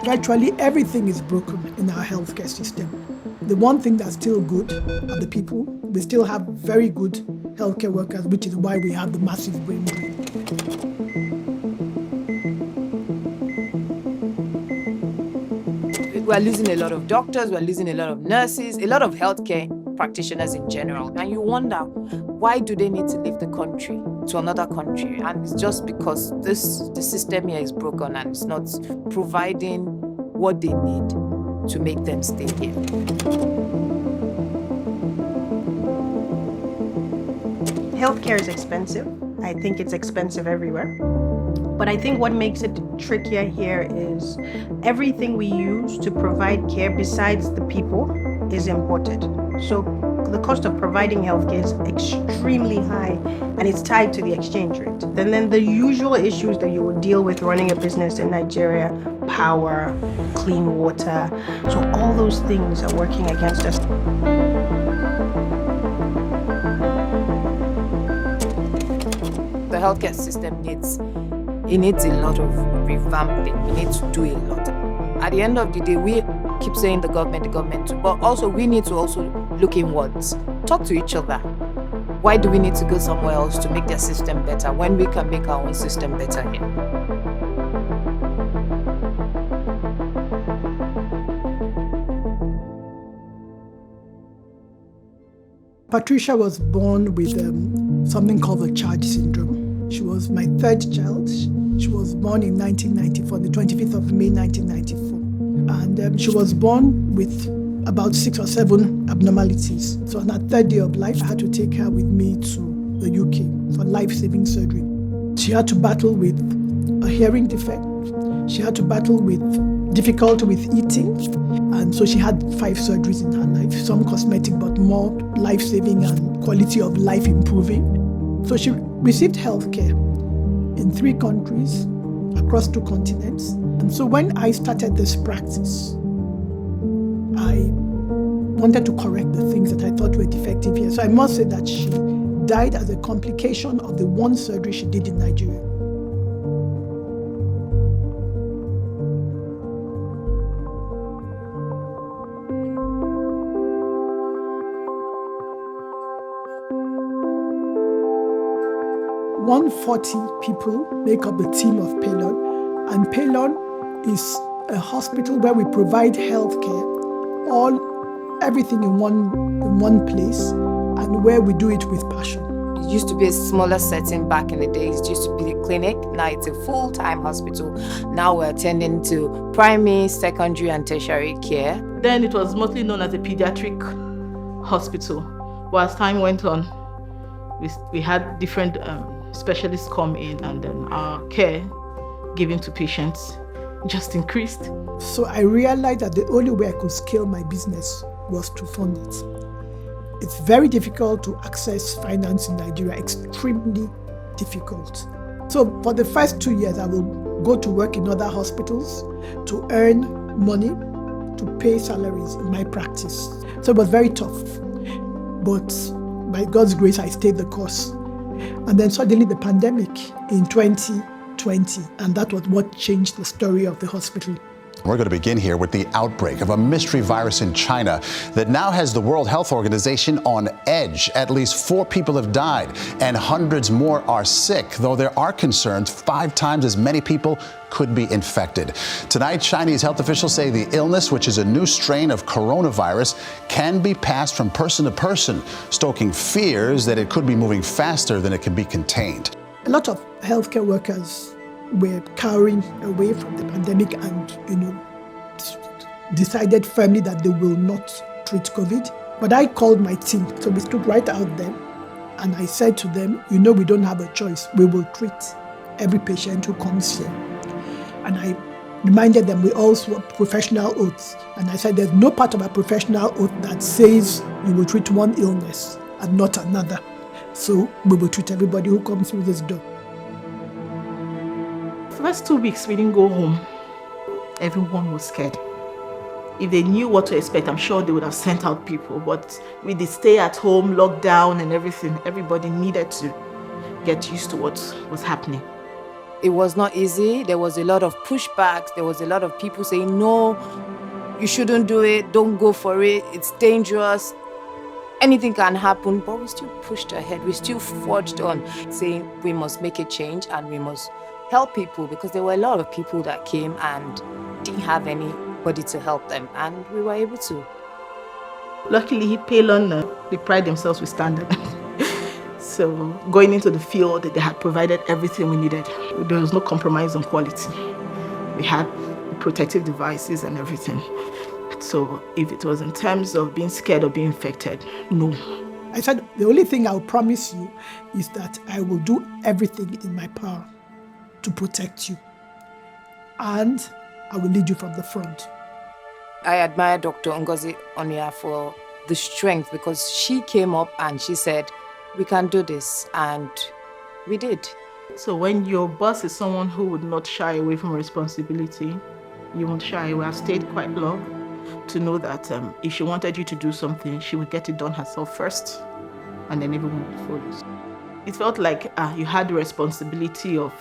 Virtually everything is broken in our healthcare system. The one thing that's still good are the people. We still have very good healthcare workers, which is why we have the massive brain drain. We're losing a lot of doctors, we're losing a lot of nurses, a lot of healthcare practitioners in general. And you wonder, why do they need to leave the country to another country? And it's just because the system here is broken and it's not providing what they need to make them stay here. Healthcare is expensive. I think it's expensive everywhere. But I think what makes it trickier here is everything we use to provide care besides the people is imported. So the cost of providing healthcare is extremely high and it's tied to the exchange rate. And then the usual issues that you would deal with running a business in Nigeria, power, clean water. So all those things are working against us. The healthcare system needs a lot of revamping. We need to do a lot. At the end of the day, we keep saying the government, but also we need to also look inwards, talk to each other. Why do we need to go somewhere else to make their system better when we can make our own system better here? Patricia was born with something called the Charge syndrome. She was my third child. She was born in 1994, the 25th of May, 1994. And she was born with about 6 or 7 abnormalities. So on her third day of life, I had to take her with me to the UK for life-saving surgery. She had to battle with a hearing defect. She had to battle with difficulty with eating. And so she had 5 surgeries in her life, some cosmetic, but more life-saving and quality of life improving. So she received healthcare in 3 countries, across 2 continents. And so when I started this practice, I wanted to correct the things that I thought were defective here. So I must say that she died as a complication of the one surgery she did in Nigeria. "140 people make up the team of Paleon, and Paleon is a hospital where we provide healthcare, everything in one place, and where we do it with passion." It used to be a smaller setting back in the days. It used to be a clinic. Now it's a full-time hospital. Now we're attending to primary, secondary, and tertiary care. Then it was mostly known as a pediatric hospital. But as time went on, we had different specialists come in, and then our care given to patients just increased. So I realized that the only way I could scale my business was to fund it. It's very difficult to access finance in Nigeria, extremely difficult. So for the first 2 years, I will go to work in other hospitals to earn money, to pay salaries in my practice. So it was very tough. But by God's grace, I stayed the course. And then suddenly the pandemic in 2020, and that was what changed the story of the hospital. We're going to begin here with the outbreak of a mystery virus in China that now has the World Health Organization on edge. At least 4 people have died and hundreds more are sick, though there are concerns 5 times as many people could be infected. Tonight, Chinese health officials say the illness, which is a new strain of coronavirus, can be passed from person to person, stoking fears that it could be moving faster than it can be contained. A lot of healthcare workers were cowering away from the pandemic and, decided firmly that they will not treat COVID. But I called my team, so we stood right out there, and I said to them, we don't have a choice. We will treat every patient who comes here. And I reminded them we all swore professional oaths. And I said there's no part of a professional oath that says you will treat one illness and not another. So we will treat everybody who comes through this door. First 2 weeks, we didn't go home. Everyone was scared. If they knew what to expect, I'm sure they would have sent out people. But with the stay at home, lockdown and everything, everybody needed to get used to what was happening. It was not easy. There was a lot of pushbacks. There was a lot of people saying, no, you shouldn't do it. Don't go for it. It's dangerous. Anything can happen. But we still pushed ahead. We still forged on, saying we must make a change and we must help people, because there were a lot of people that came and didn't have anybody to help them. And we were able to. Luckily, Paleon, they pride themselves with standard. So going into the field, they had provided everything we needed. There was no compromise on quality. We had protective devices and everything. So if it was in terms of being scared or being infected, no. I said, the only thing I'll promise you is that I will do everything in my power to protect you. And I will lead you from the front. I admire Dr. Ngozi Onyia for the strength, because she came up and she said, we can do this, and we did. So when your boss is someone who would not shy away from responsibility, you won't shy away. I've stayed quite long to know that if she wanted you to do something, she would get it done herself first, and then everyone would follow. It felt like you had the responsibility of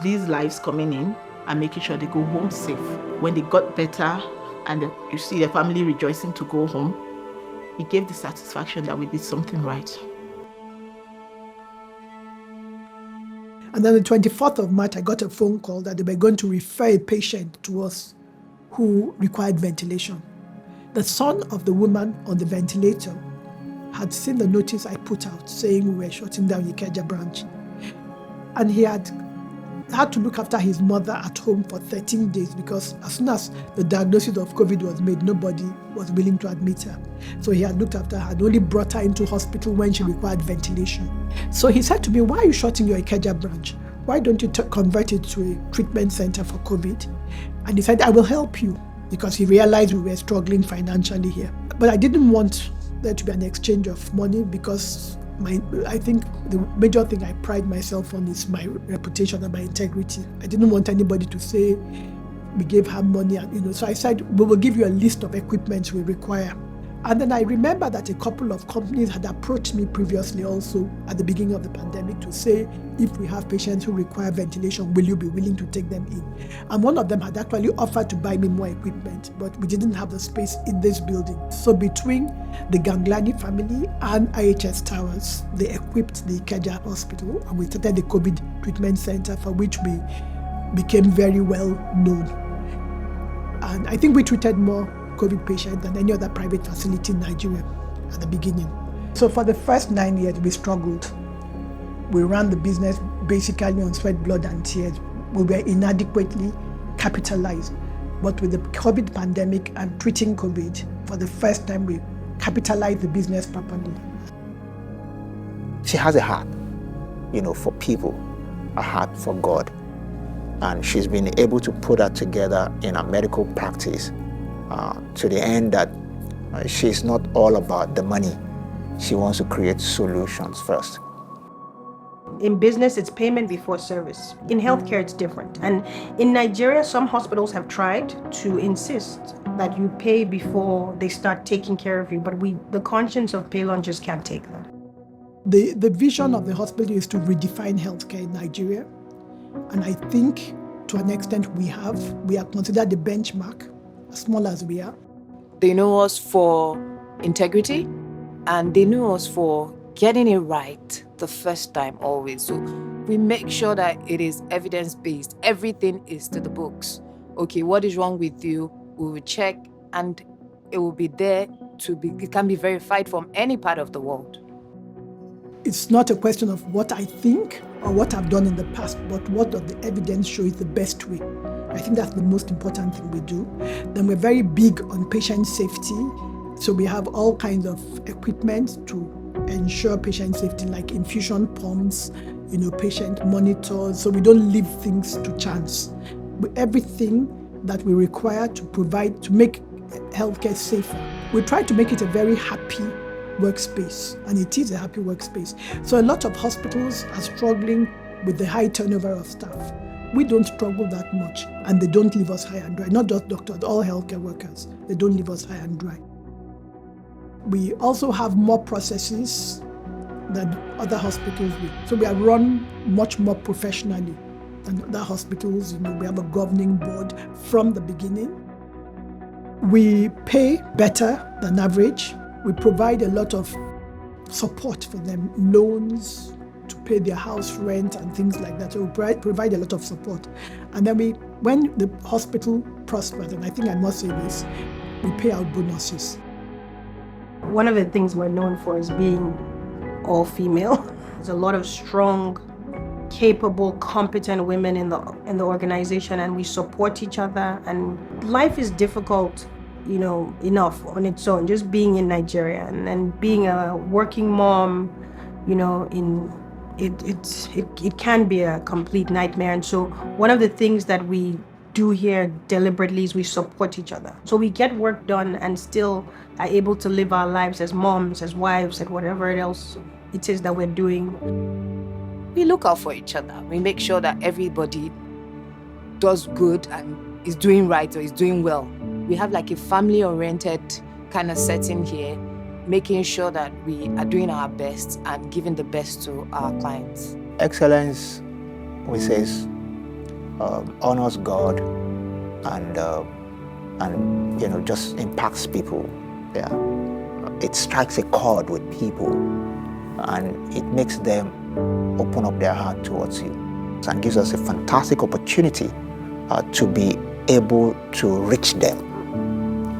these lives coming in and making sure they go home safe. When they got better and you see the family rejoicing to go home, it gave the satisfaction that we did something right. And then the 24th of March, I got a phone call that they were going to refer a patient to us who required ventilation. The son of the woman on the ventilator had seen the notice I put out saying we were shutting down Ikeja branch. And he had to look after his mother at home for 13 days, because as soon as the diagnosis of COVID was made, nobody was willing to admit her. So he had looked after her and only brought her into hospital when she required ventilation. So he said to me, why are you shutting your Ikeja branch? Why don't you convert it to a treatment center for COVID? And he said, I will help you, because he realized we were struggling financially here. But I didn't want there to be an exchange of money, because I think the major thing I pride myself on is my reputation and my integrity. I didn't want anybody to say we gave her money, So I said, we will give you a list of equipment we require. And then I remember that a couple of companies had approached me previously also at the beginning of the pandemic to say, if we have patients who require ventilation, will you be willing to take them in? And one of them had actually offered to buy me more equipment, but we didn't have the space in this building. So between the Ganglani family and IHS Towers, they equipped the Ikeja Hospital, and we started the COVID treatment center, for which we became very well known. And I think we treated more COVID patients than any other private facility in Nigeria at the beginning. So for the first 9 years, we struggled. We ran the business basically on sweat, blood, and tears. We were inadequately capitalized. But with the COVID pandemic and treating COVID, for the first time, we capitalized the business properly. She has a heart, for people, a heart for God. And she's been able to put that together in her medical practice to the end that she's not all about the money. She wants to create solutions first. In business, it's payment before service. In healthcare, it's different. And in Nigeria, some hospitals have tried to insist that you pay before they start taking care of you, but the conscience of Paleon just can't take that. The vision of the hospital is to redefine healthcare in Nigeria. And I think to an extent we are considered the benchmark, as small as we are. They know us for integrity, and they know us for getting it right the first time always. So we make sure that it is evidence-based. Everything is to the books. Okay, what is wrong with you? We will check, and it will be there it can be verified from any part of the world. It's not a question of what I think or what I've done in the past, but what does the evidence show is the best way. I think that's the most important thing we do. Then we're very big on patient safety. So we have all kinds of equipment to ensure patient safety, like infusion pumps, patient monitors. So we don't leave things to chance. Everything that we require to provide, to make healthcare safer, we try to make it a very happy workspace, and it is a happy workspace. So a lot of hospitals are struggling with the high turnover of staff. We don't struggle that much, and they don't leave us high and dry. Not just doctors, all healthcare workers, they don't leave us high and dry. We also have more processes than other hospitals do. So we are run much more professionally. and other hospitals. We have a governing board from the beginning. We pay better than average. We provide a lot of support for them, loans to pay their house rent and things like that. So we provide a lot of support. And then when the hospital prospers, and I think I must say this, we pay out bonuses. One of the things we're known for is being all female. There's a lot of strong, capable, competent women in the organization, and we support each other. And life is difficult, enough on its own. Just being in Nigeria and being a working mom, it can be a complete nightmare. And so one of the things that we do here deliberately is we support each other. So we get work done and still are able to live our lives as moms, as wives, and whatever else it is that we're doing. We look out for each other. We make sure that everybody does good and is doing right or is doing well. We have like a family-oriented kind of setting here, making sure that we are doing our best and giving the best to our clients. Excellence, we say, honors God and just impacts people. Yeah, it strikes a chord with people, and it makes them open up their heart towards you, and gives us a fantastic opportunity to be able to reach them.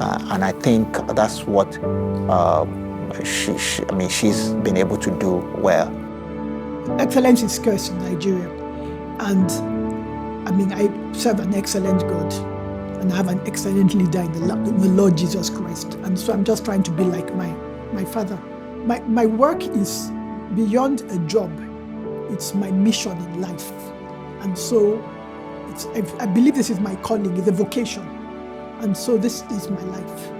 And I think that's what she's been able to do well. Excellence is scarce in Nigeria, and I serve an excellent God, and I have an excellent leader in the Lord Jesus Christ. And so I'm just trying to be like my father. My work is beyond a job. It's my mission in life. And so I believe this is my calling, it's a vocation. And so this is my life.